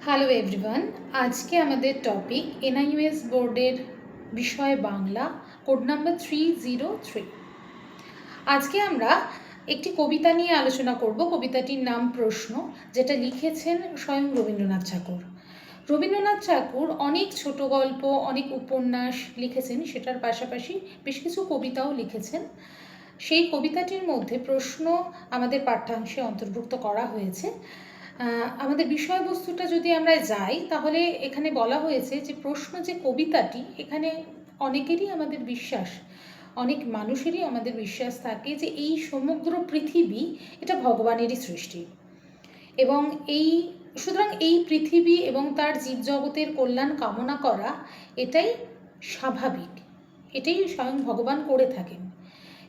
Hello everyone, আজকে আমাদের topic এনআইউএস বোর্ডের বিষয় বাংলা, কোড নাম্বার 303। আজকে আমরা একটি কবিতা নিয়ে আলোচনা করব। কবিতাটির নাম প্রশ্ন, যেটা লিখেছেন স্বয়ং রবীন্দ্রনাথ ঠাকুর। রবীন্দ্রনাথ ঠাকুর অনেক ছোট গল্প, অনেক উপন্যাস লিখেছেন, সেটার পাশাপাশি বেশ কিছু কবিতাও লিখেছেন। সেই কবিতাটির মধ্যে প্রশ্ন আমাদের পাঠ্যাংশে অন্তর্ভুক্ত করা হয়েছে। আমাদের বিষয়বস্তুটা যদি আমরা যাই, তাহলে এখানে বলা হয়েছে যে প্রশ্ন যে কবিতাটি, এখানে অনেকেরই আমাদের বিশ্বাস, অনেক মানুষেরই আমাদের বিশ্বাস থাকে যে এই সমগ্র পৃথিবী এটা ভগবানেরই সৃষ্টি, এবং সুতরাং এই পৃথিবী এবং তার জীবজগতের কল্যাণ কামনা করা এটাই স্বাভাবিক, এটাই স্বয়ং ভগবান করে থাকেন।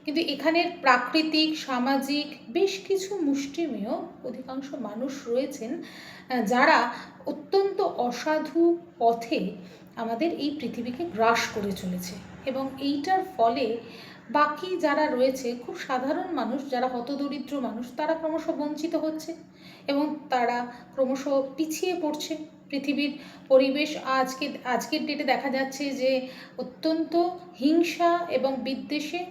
কিন্তু এখানের প্রাকৃতিক, সামাজিক বেশ কিছু মুষ্টিমেয় অধিকাংশ মানুষ রয়েছেন যারা অত্যন্ত অসাধু পথে আমাদের এই পৃথিবীকে গ্রাস করে চলেছে, এবং এইটার ফলে বাকি যারা রয়েছে, খুব সাধারণ মানুষ, যারা হতদরিদ্র মানুষ, তারা ক্রমশ বঞ্চিত হচ্ছে এবং তারা ক্রমশ পিছিয়ে পড়ছে। পৃথিবীর পরিবেশ আজকের ডেটে দেখা যাচ্ছে যে অত্যন্ত হিংসা এবং বিদ্বেষে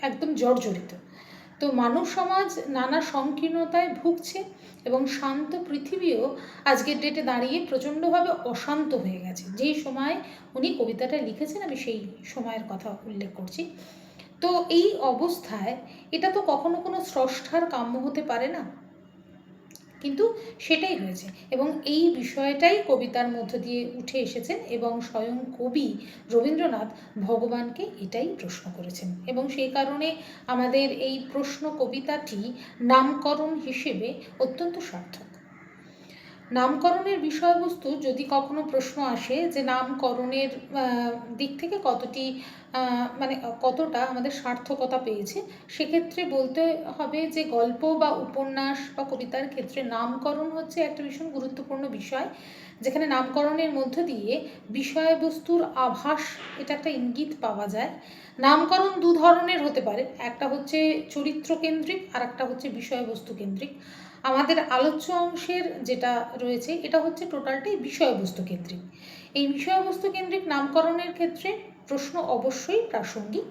একদম জর্জরিত। তো মানব সমাজ নানা সংকীর্ণতায় ভুগছে, এবং শান্ত পৃথিবীও আজকের ডেটে দাঁড়িয়ে প্রচণ্ডভাবে অশান্ত হয়ে গেছে। যেই সময় উনি কবিতাটা লিখেছেন, আমি সেই সময়ের কথা উল্লেখ করছি। তো এই অবস্থায় এটা তো কখনো কোনো স্রষ্টার কাম্য হতে পারে না, কিন্তু সেটাই হয়েছে, এবং এই বিষয়টাই কবিতার মধ্য দিয়ে উঠে এসেছেন, এবং স্বয়ং কবি রবীন্দ্রনাথ ভগবানকে এটাই প্রশ্ন করেছেন, এবং সেই কারণে আমাদের এই প্রশ্ন কবিতাটি নামকরণ হিসেবে অত্যন্ত সার্থক। নামকরণের বিষয়বস্তু যদি কখনো প্রশ্ন আসে যে নামকরণের দিক থেকে কতটা আমাদের সার্থকতা পেয়েছে, সেক্ষেত্রে বলতে হবে যে গল্প বা উপন্যাস বা কবিতার ক্ষেত্রে নামকরণ হচ্ছে একটা ভীষণ গুরুত্বপূর্ণ বিষয়, যেখানে নামকরণের মধ্য দিয়ে বিষয়বস্তুর আভাস, এটা একটা ইঙ্গিত পাওয়া যায়। নামকরণ দু ধরনের হতে পারে, একটা হচ্ছে চরিত্র কেন্দ্রিক, আর একটা হচ্ছে বিষয়বস্তু কেন্দ্রিক। আমাদের আলোচ্য অংশের যেটা রয়েছে, এটা হচ্ছে টোটালটাই বিষয়বস্তু কেন্দ্রিক। এই বিষয়বস্তু কেন্দ্রিক নামকরণের ক্ষেত্রে প্রশ্ন অবশ্যই প্রাসঙ্গিক।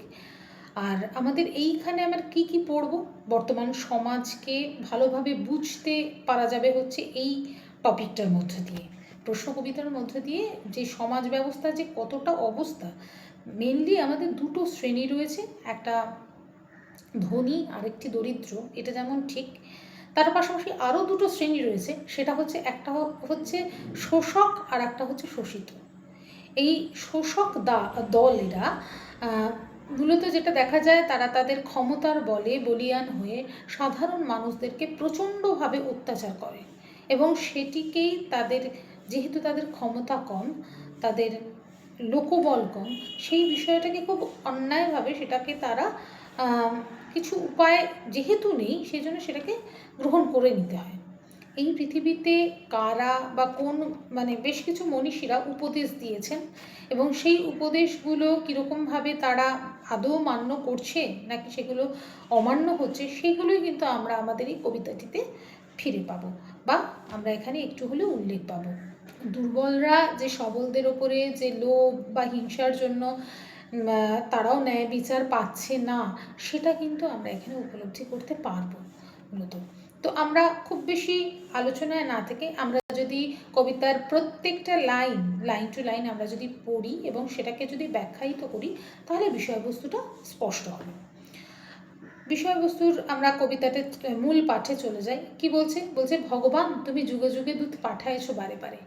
আর আমাদের এইখানে আমরা কি কি পড়ব, বর্তমান সমাজকে ভালোভাবে বুঝতে পারা যাবে হচ্ছে এই টপিকটার মধ্য দিয়ে, প্রশ্ন কবিতার মধ্য দিয়ে, যে সমাজ ব্যবস্থা যে কতটা অবস্থা। মেনলি আমাদের দুটো শ্রেণী রয়েছে, একটা ধনী আর একটি দরিদ্র, এটা যেমন ঠিক, তার পাশাপাশি আরও দুটো শ্রেণী রয়েছে, সেটা হচ্ছে একটা হচ্ছে শোষক আর একটা হচ্ছে শোষিত। এই শোষক দল এরা মূলত যেটা দেখা যায়, তারা তাদের ক্ষমতার বলে বলীয়ান হয়ে সাধারণ মানুষদেরকে প্রচণ্ডভাবে অত্যাচার করে, এবং সেটিকেই যেহেতু তাদের ক্ষমতা কম, তাদের লোকবল কম, সেই বিষয়টাকে খুব অন্যায়ভাবে সেটাকে তারা কিছু উপায় যেহেতু নেই, সেই জন্য সেটাকে গ্রহণ করে নিতে হয়। এই পৃথিবীতে কারা বা কোন বেশ কিছু মনীষীরা উপদেশ দিয়েছেন, এবং সেই উপদেশগুলো কীরকমভাবে তারা আদৌ মান্য করছে নাকি সেগুলো অমান্য হচ্ছে, সেগুলোই কিন্তু আমরা আমাদের এই কবিতাটিতে ফিরে পাবো, বা আমরা এখানে একটু হলেও উল্লেখ পাবো। দুর্বলরা যে সবলদের ওপরে যে লোভ বা হিংসার জন্য তারাও ন্যায় বিচার পাচ্ছে না, সেটা কিন্তু আমরা এখানে উপলব্ধি করতে পারবো মূলত। তো আমরা খুব বেশি আলোচনায় না থেকে আমরা যদি কবিতার প্রত্যেকটা লাইন টু লাইন আমরা যদি পড়ি এবং সেটাকে যদি ব্যাখ্যায়িত করি, তাহলে বিষয়বস্তুটা স্পষ্ট হবে। বিষয়বস্তুর আমরা কবিতাতে মূল পাঠে চলে যাই। কি বলছে? ভগবান তুমি যুগে যুগে দূত পাঠাইছো বারে বারে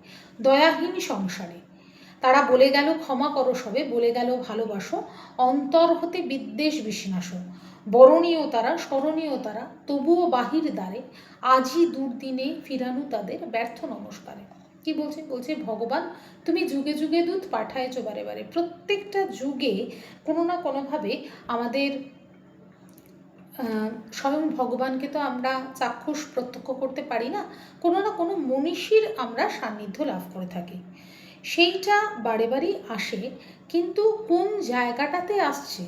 দয়াহীন সংসারে, তারা বলে গেল ক্ষমা করো সবে, বলে গেল ভালোবাসো, অন্তর হতে বিদ্বেষ বিষ্ণাস, বরণীয় তারা স্মরণীয় তারা, তবুও বাহির দ্বারে আজই দুর্দিনে ফিরানু তাদের ব্যর্থ নমস্কারে। কি বলছে ভগবান তুমি যুগে যুগে দূত পাঠাইছো বারে বারে। প্রত্যেকটা যুগে কোনো না কোনোভাবে আমাদের স্বয়ং ভগবানকে তো আমরা চাক্ষুষ প্রত্যক্ষ করতে পারি না, কোনো না কোনো মনীষীর আমরা সান্নিধ্য লাভ করে থাকি। সেইটা বারে বারেই আসে, কিন্তু কোন জায়গাটাতে আসছে,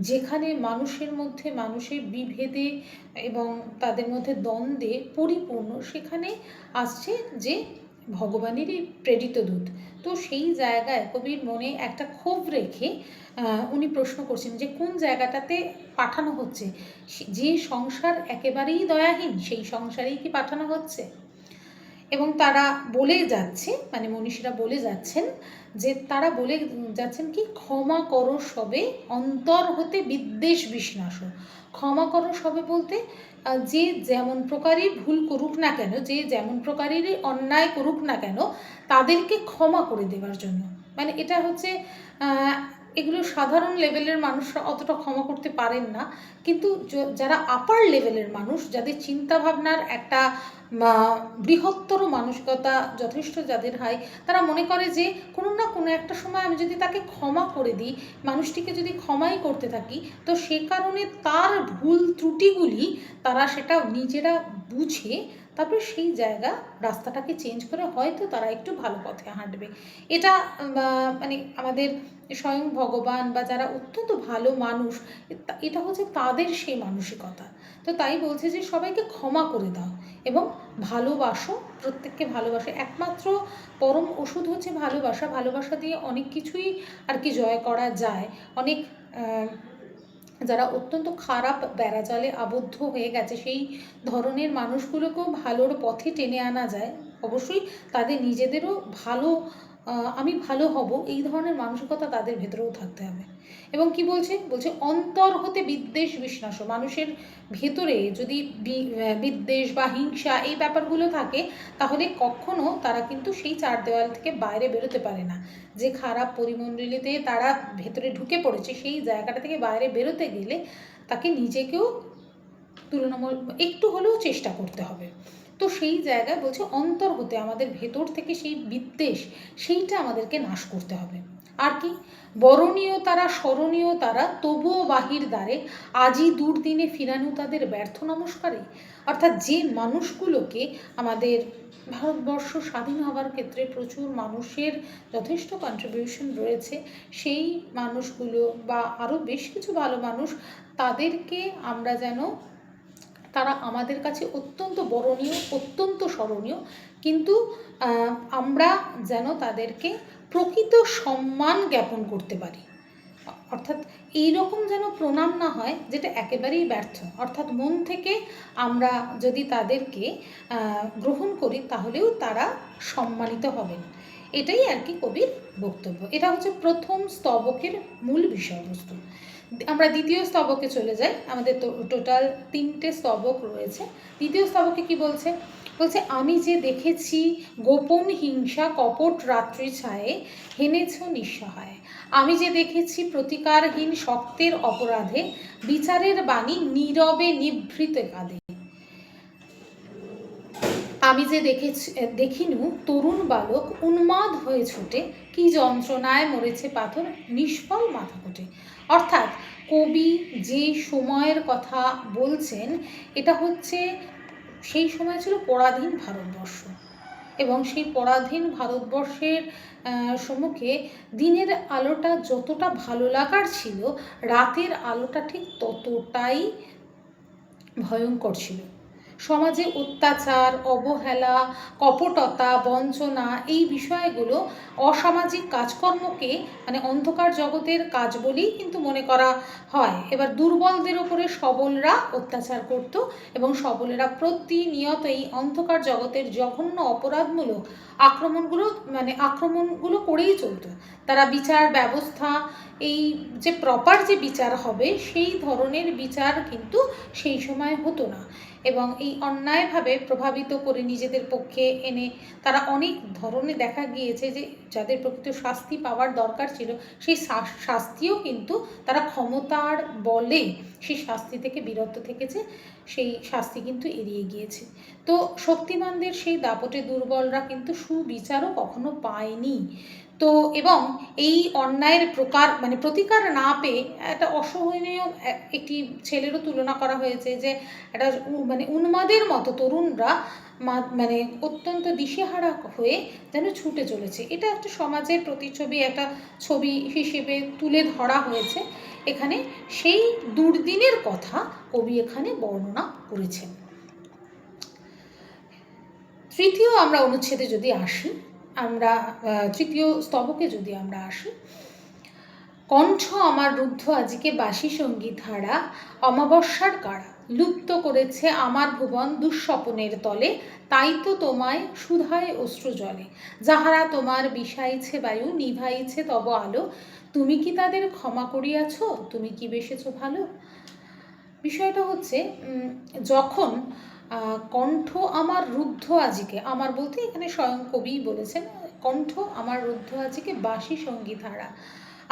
যেখানে মানুষের মধ্যে মানুষের বিভেদে এবং তাদের মধ্যে দ্বন্দ্বে পরিপূর্ণ, সেখানে আসছে যে ভগবানেরই প্রেরিত দূত। তো সেই জায়গায় কবির মনে একটা ক্ষোভ রেখে উনি প্রশ্ন করছেন যে কোন জায়গাটাতে পাঠানো হচ্ছে, যে সংসার একেবারেই দয়াহীন সেই সংসারেই কি পাঠানো হচ্ছে। এবং তারা বলে যাচ্ছে, মানে মনীষীরা বলে যাচ্ছেন যে তারা বলে যাচ্ছেন কি, ক্ষমা করো সবে অন্তর হতে বিদ্বেষ বিষ্ণাস। ক্ষমা করো সবে বলতে যে যেমন প্রকারই ভুল করুক না কেন, যে যেমন প্রকারেরই অন্যায় করুক না কেন, তাদেরকে ক্ষমা করে দেওয়ার জন্য। মানে এটা হচ্ছে এগুলো সাধারণ লেভেলের মানুষরা অতটা ক্ষমা করতে পারেন না, কিন্তু যারা আপার লেভেলের মানুষ, যাদের চিন্তাভাবনার একটা বৃহত্তর মানসিকতা যথেষ্ট যাদের হয়, তারা মনে করে যে কোনো না কোনো একটা সময় আমি যদি তাকে ক্ষমা করে দিই, মানুষটিকে যদি ক্ষমাই করতে থাকি, তো সে কারণে তার ভুল ত্রুটিগুলি তারা সেটা নিজেরা বুঝে তারপরে সেই জায়গা রাস্তাটাকে চেঞ্জ করে হয়তো তারা একটু ভালো পথে হাঁটবে। এটা মানে আমাদের স্বয়ং ভগবান বা যারা অত্যন্ত ভালো মানুষ, এটা হচ্ছে তাদের সেই মানসিকতা। তো তাই বলছে যে সবাইকে ক্ষমা করে দাও এবং ভালোবাসো, প্রত্যেককে ভালোবাসো। একমাত্র পরম ওষুধ হচ্ছে ভালোবাসা। ভালোবাসা দিয়ে অনেক কিছুই আর কি জয় করা যায়। অনেক যারা অত্যন্ত খারাপ বেড়াজালে আবদ্ধ হয়ে গেছে সেই ধরনের মানুষগুলোকেও ভালোর পথে টেনে আনা যায়। অবশ্যই তাদের নিজেদেরও ভালো, আমি ভালো হব এই ধরনের মানসিকতা তাদের ভেতরেও থাকতে হবে। এবং কি বলছে, বলছে অন্তর হতে বিদ্বেষ বিষ্ণাস। মানুষের ভেতরে যদি বিদ্বেষ বা হিংসা এই ব্যাপারগুলো থাকে, তাহলে কখনো তারা কিন্তু সেই চার দেওয়াল থেকে বাইরে বেরোতে পারে না। যে খারাপ পরিমণ্ডলীতে তারা ভেতরে ঢুকে পড়েছে, সেই জায়গাটা থেকে বাইরে বেরোতে গেলে তাকে নিজেকেও তুলনামূলক একটু হলেও চেষ্টা করতে হবে। তো সেই জায়গায় বলছে অন্তর হতে, আমাদের ভেতর থেকে সেই বিদ্বেষ, সেইটা আমাদেরকে নাশ করতে হবে। আর কি, বরণীয় তারা স্মরণীয় তারা তবুও বাহির দ্বারে, আজই দুর্দিনে ফিরানু তাদের ব্যর্থ নমস্কারে। অর্থাৎ যে মানুষগুলোকে, আমাদের ভারতবর্ষ স্বাধীন হওয়ার ক্ষেত্রে প্রচুর মানুষের যথেষ্ট কন্ট্রিবিউশন রয়েছে, সেই মানুষগুলো বা আরও বেশ কিছু ভালো মানুষ, তাদেরকে আমরা যেন, তারা আমাদের কাছে অত্যন্ত বরণীয়, অত্যন্ত স্মরণীয়, কিন্তু আমরা যেন তাদেরকে প্রকৃত সম্মান জ্ঞাপন করতে পারি। অর্থাৎ এইরকম যেন প্রণাম না হয় যেটা একেবারেই ব্যর্থ। অর্থাৎ মন থেকে আমরা যদি তাদেরকে গ্রহণ করি, তাহলেও তারা সম্মানিত হবেন। এটাই আর কি কবির বক্তব্য। এটা হচ্ছে প্রথম স্তবকের মূল বিষয়বস্তু। আমরা দ্বিতীয় স্তবকে চলে যাই। আমাদের তো টোটাল 3টে স্তবক রয়েছে। দ্বিতীয় স্তবকে কি বলছে, বলছে আমি যে দেখেছি গোপন হিংসা কপট রাত্রি ছায়ে হেনেছ নিঃসহায়। আমি যে দেখেছি প্রতিকারহীন শক্তের অপরাধে বিচারের বাণী নীরবে নিভৃত কাঁদে। আমি যে দেখিনু তরুণ বালক উন্মাদ হয়ে ছোটে, কি যন্ত্রণায় মরেছে পাথর নিষ্ফল মাথা কোটে। অর্থাৎ কবি যে সময়ের কথা বলছেন, এটা হচ্ছে সেই সময় ছিল পরাধীন ভারতবর্ষ, এবং সেই পরাধীন ভারতবর্ষের সম্মুখে দিনের আলোটা যতটা ভালো লাগার ছিল, রাতের আলোটা ঠিক ততটাই ভয়ঙ্কর ছিল। সমাজে অত্যাচার, অবহেলা, কপটতা, বঞ্চনা, এই বিষয়গুলো অসামাজিক কাজকর্মকে মানে অন্ধকার জগতের কাজ বলেই কিন্তু মনে করা হয়। এবার দুর্বলদের ওপরে সবলরা অত্যাচার করত, এবং সবলেরা প্রতিনিয়ত এই অন্ধকার জগতের জঘন্য অপরাধমূলক আক্রমণগুলো করেই চলত। তারা বিচার ব্যবস্থা, এই যে প্রপার যে বিচার হবে, সেই ধরনের বিচার কিন্তু সেই সময় হতো না, এবং এই অন্যায়ভাবে প্রভাবিত করে নিজেদের পক্ষে এনে তারা অনেক ধরনের দেখা গিয়েছে যে যাদের প্রকৃত শাস্তি পাওয়ার দরকার ছিল, সেই শাস্তিও কিন্তু তারা ক্ষমতার বলে সেই শাস্তি থেকে বিরত থেকেছে, সেই শাস্তি কিন্তু এড়িয়ে গিয়েছে। তো শক্তিমানদের সেই দাপটে দুর্বলরা কিন্তু সুবিচারও কখনো পায়নি। তো এবং এই অন্যায়ের প্রতিকার না পেয়ে একটা অসহনীয় একটি ছেলেরও তুলনা করা হয়েছে, যে একটা উন্মাদের মতো তরুণরা মানে অত্যন্ত দিশেহারা হয়ে যেন ছুটে চলেছে। এটা একটা সমাজের প্রতিচ্ছবি, একটা ছবি হিসেবে তুলে ধরা হয়েছে এখানে। সেই দুর্দিনের কথা কবি এখানে বর্ণনা করেছেন। তৃতীয় আমরা অনুচ্ছেদে যদি আসি, আমরা তৃতীয় স্তবকে যদি আমরা আসি, কণ্ঠ আমার রুদ্ধ আজিকে বাসি সঙ্গীত হারা, অমাবস্যার কারা লুপ্ত করেছে আমার ভুবন দুঃস্বপনের তলে, তাই তো তোমায় সুধায় অশ্রু জলে, যাহারা তোমার বিষাইছে বায়ু নিভাইছে তব আলো, তুমি কি তাদের ক্ষমা করিয়াছ, তুমি কি বেসেছ ভালো। বিষয়টা হচ্ছে যখন কণ্ঠ আমার রুদ্ধ আজিকে, আমার বলতে এখানে স্বয়ং কবিই বলেছেন, কণ্ঠ আমার রুদ্ধ আজিকে বাসি সঙ্গীত হারা,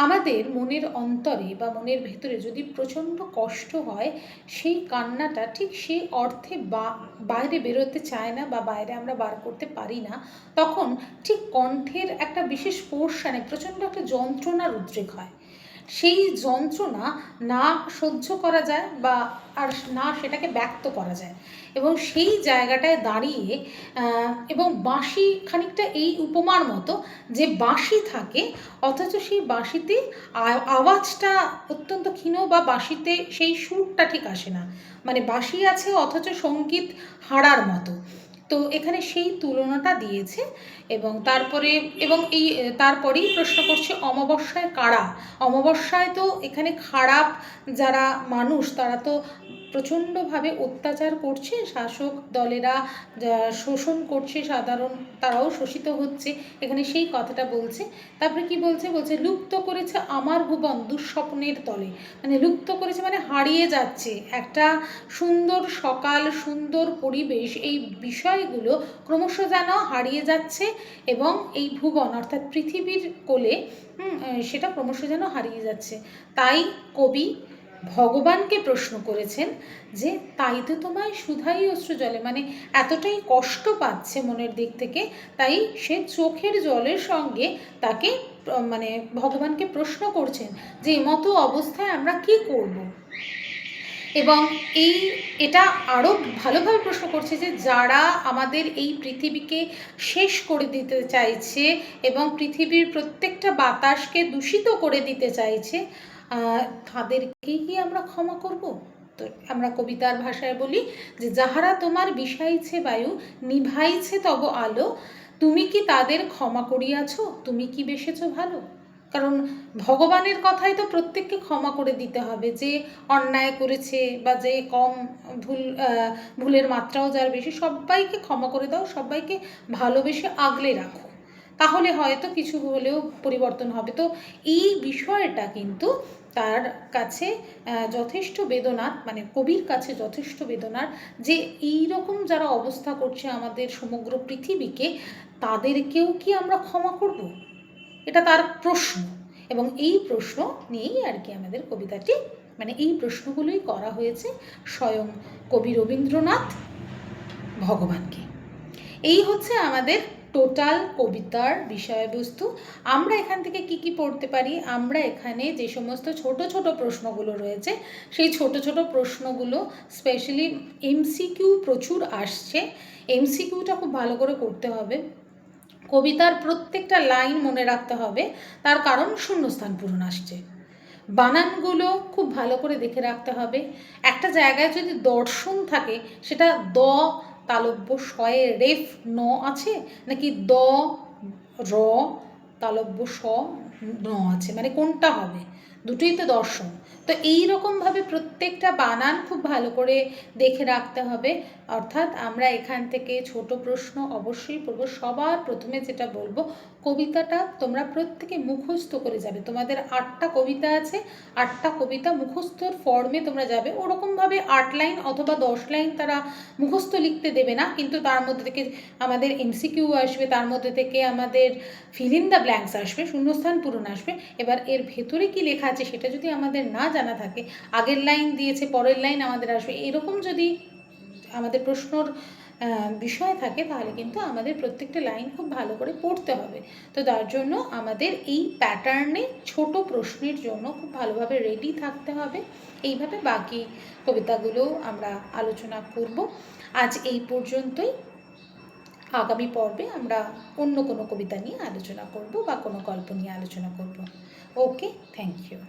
আমাদের মনের অন্তরে বা মনের ভেতরে যদি প্রচণ্ড কষ্ট হয়, সেই কান্নাটা ঠিক সেই অর্থে বাইরে বেরোতে চায় না বা বাইরে আমরা বার করতে পারি না, তখন ঠিক কণ্ঠের একটা বিশেষ পোর্শনে প্রচণ্ড একটা যন্ত্রণার উদ্রেক হয়। সেই যন্ত্রণা না সহ্য করা যায় বা আর না সেটাকে ব্যক্ত করা যায়, এবং সেই জায়গাটায় দাঁড়িয়ে এবং বাঁশি খানিকটা এই উপমার মতো, যে বাঁশি থাকে অথচ সেই বাঁশিতে আওয়াজটা অত্যন্ত ক্ষীণ বা বাঁশিতে সেই সুরটা ঠিক আসে না, মানে বাঁশি আছে অথচ সঙ্গীত হারার মতো। তো এখানে সেই তুলনাটা দিয়েছে, এবং তারপরেই প্রশ্ন করছে অমাবস্যায় কারা। অমাবস্যায় তো এখানে খারাপ যারা মানুষ তারা তো প্রচণ্ডভাবে অত্যাচার করছে, শাসক দলেরা শোষণ করছে, সাধারণ তারাও শোষিত হচ্ছে, এখানে সেই কথাটা বলছে। তারপরে কি বলছে, লুপ্ত করেছে আমার ভুবন দুঃস্বপ্নের তলে, মানে লুপ্ত করেছে মানে হারিয়ে যাচ্ছে একটা সুন্দর সকাল, সুন্দর পরিবেশ, এই বিষয়গুলো ক্রমশ যেন হারিয়ে যাচ্ছে, এবং এই ভুবন অর্থাৎ পৃথিবীর কোলে সেটা ক্রমশ যেন হারিয়ে যাচ্ছে। তাই কবি ভগবানকে প্রশ্ন করেছেন যে তাই তো তোমায় সুধাই অশ্রু জলে, মানে এতটাই কষ্ট পাচ্ছে মনের দিক থেকে, তাই সে চোখের জলের সঙ্গে তাকে মানে ভগবানকে প্রশ্ন করছেন যে এমতো অবস্থায় আমরা কি করব। এবং এটা আরও ভালোভাবে প্রশ্ন করছে যে যারা আমাদের এই পৃথিবীকে শেষ করে দিতে চাইছে এবং পৃথিবীর প্রত্যেকটা বাতাসকে দূষিত করে দিতে চাইছে, তাদেরকেই কি আমরা ক্ষমা করব। তো আমরা কবিতার ভাষায় বলি যে যাহারা তোমার বিষাইছে বায়ু নিভাইছে তব আলো, তুমি কি তাদের ক্ষমা করিয়াছ, তুমি কি বেসেছ ভালো। কারণ ভগবানের কথাই তো প্রত্যেককে ক্ষমা করে দিতে হবে, যে অন্যায় করেছে বা যে কম ভুলের মাত্রাও যার বেশি, সবাইকে ক্ষমা করে দাও, সবাইকে ভালোবেসে আগলে রাখো, তাহলে হয়তো কিছু হলেও পরিবর্তন হবে। তো এই বিষয়টা কিন্তু তার কাছে যথেষ্ট বেদনার, মানে কবির কাছে যথেষ্ট বেদনার, যে এই রকম যারা অবস্থা করছে আমাদের সমগ্র পৃথিবীকে, তাদেরকেও কি আমরা ক্ষমা করব, এটা তার প্রশ্ন। এবং এই প্রশ্ন নিয়েই আর কি আমাদের কবিতাটি, মানে এই প্রশ্নগুলোই করা হয়েছে স্বয়ং কবি রবীন্দ্রনাথ ভগবানকে। এই হচ্ছে আমাদের টোটাল কবিতার বিষয়বস্তু। আমরা এখান থেকে কি কি পড়তে পারি, আমরা এখানে যে সমস্ত ছোট ছোট প্রশ্নগুলো রয়েছে, সেই ছোট ছোট প্রশ্নগুলো স্পেশালি এমসিকিউ প্রচুর আসছে, এমসিকিউটা খুব ভালো করে করতে হবে। কবিতার প্রত্যেকটা লাইন মনে রাখতে হবে, তার কারণ শূন্যস্থান পূরণ আসছে। বানানগুলো খুব ভালো করে দেখে রাখতে হবে। একটা জায়গায় যদি দর্শন থাকে, সেটা দ তালব্য শয়ে রেফ ন আছে, নাকি দ র তালব্য স ন আছে, মানে কোনটা হবে, দুটোই তো দর্শন। তো এইরকমভাবে প্রত্যেকটা বানান খুব ভালো করে দেখে রাখতে হবে। অর্থাৎ আমরা এখান থেকে ছোট প্রশ্ন অবশ্যই পড়ব। সবার প্রথমে যেটা বলবো, কবিতাটা তোমরা প্রত্যেকে মুখস্থ করে যাবে। তোমাদের 8টা কবিতা আছে, 8টা কবিতা মুখস্থর ফর্মে তোমরা যাবে। ওরকমভাবে 8 লাইন অথবা 10 লাইন তারা মুখস্থ লিখতে দেবে না, কিন্তু তার মধ্যে থেকে আমাদের এমসিকিউ আসবে, তার মধ্যে থেকে আমাদের ফিল ইন দ্য ব্ল্যাঙ্কস আসবে, শূন্যস্থান পূরণ আসবে। এবার এর ভেতরে কি লেখা আছে সেটা যদি আমাদের না জানা থাকে, আগের লাইন দিয়েছে পরের লাইন আমাদের আসবে, এরকম যদি আমাদের প্রশ্নর বিষয় থাকে, তাহলে কিন্তু আমাদের প্রত্যেকটা লাইন খুব ভালো করে পড়তে হবে। তো তার জন্য আমাদের এই প্যাটার্নে ছোট প্রশ্নের জন্য খুব ভালোভাবে রেডি থাকতে হবে। এইভাবে বাকি কবিতাগুলো আমরা আলোচনা করব। আজ এই পর্যন্তই। আগামী পর্বে আমরা অন্য কোনো কবিতা নিয়ে আলোচনা করব বা কোনো গল্প নিয়ে আলোচনা করব। ওকে, থ্যাংক ইউ।